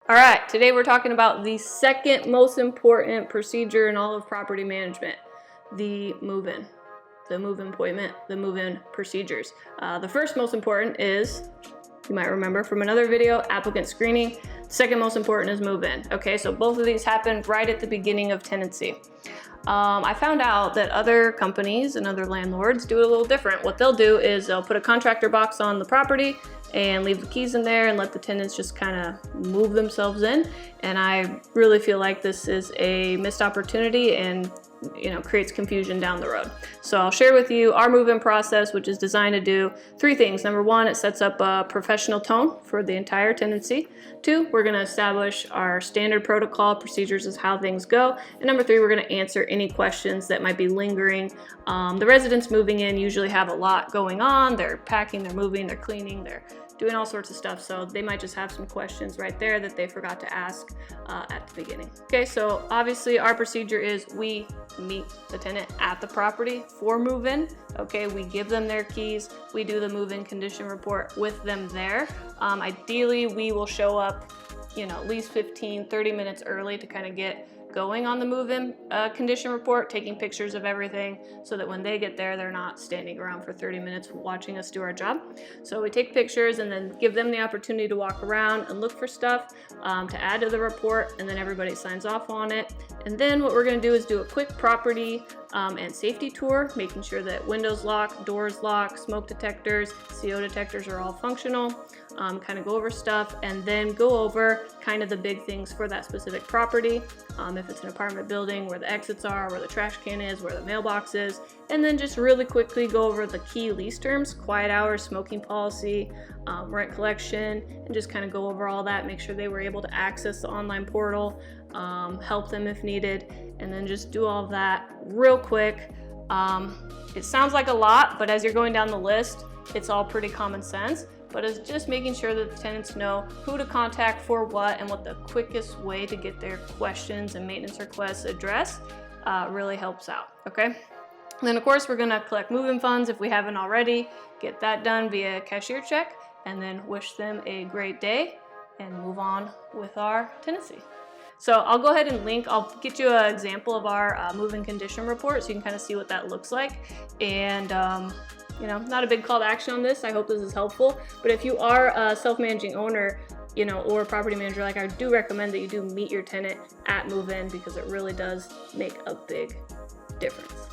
All right, today we're talking about the second most important procedure in all of property management, the move-in. The move-in appointment, the move-in procedures. The first most important is, you might remember from another video, applicant screening. Second most important is move-in. Okay, so both of these happen right at the beginning of tenancy. I found out that other companies and other landlords do it a little different. What they'll do is they'll put a contractor box on the property and leave the keys in there and let the tenants just kind of move themselves in. And I really feel like this is a missed opportunity and creates confusion down the road. So I'll share with you our move-in process, which is designed to do three things. Number one, it sets up a professional tone for the entire tenancy. Two, we're going to establish our standard protocol procedures as how things go. And number three, we're going to answer any questions that might be lingering. The residents moving in usually have a lot going on. They're packing, they're moving, they're cleaning, they're doing all sorts of stuff. So they might just have some questions right there that they forgot to ask at the beginning. Okay, so obviously our procedure is we meet the tenant at the property for move-in. Okay, we give them their keys. We do the move-in condition report with them there. Ideally, we will show up, at least 15-30 minutes early to kind of get going on the move-in condition report, taking pictures of everything so that when they get there, they're not standing around for 30 minutes watching us do our job. So we take pictures and then give them the opportunity to walk around and look for stuff to add to the report, and then everybody signs off on it. And then what we're going to do is do a quick property and safety tour, making sure that windows lock, doors lock, smoke detectors, CO detectors are all functional, kind of go over stuff, and then go over kind of the big things for that specific property. If it's an apartment building, where the exits are, where the trash can is, where the mailbox is, and then just really quickly go over the key lease terms, quiet hours, smoking policy, rent collection, and just kind of go over all that, make sure they were able to access the online portal, help them if needed, and then just do all of that real quick. It sounds like a lot, but as you're going down the list, it's all pretty common sense. But it's just making sure that the tenants know who to contact for what and what the quickest way to get their questions and maintenance requests addressed really helps out, okay? And then of course we're gonna collect move-in funds if we haven't already, get that done via cashier check, and then wish them a great day and move on with our tenancy. So I'll go ahead and I'll get you an example of our move-in condition report so you can kind of see what that looks like. And not a big call to action on this. I hope this is helpful. But if you are a self-managing owner, or a property manager, I do recommend that you do meet your tenant at move-in because it really does make a big difference.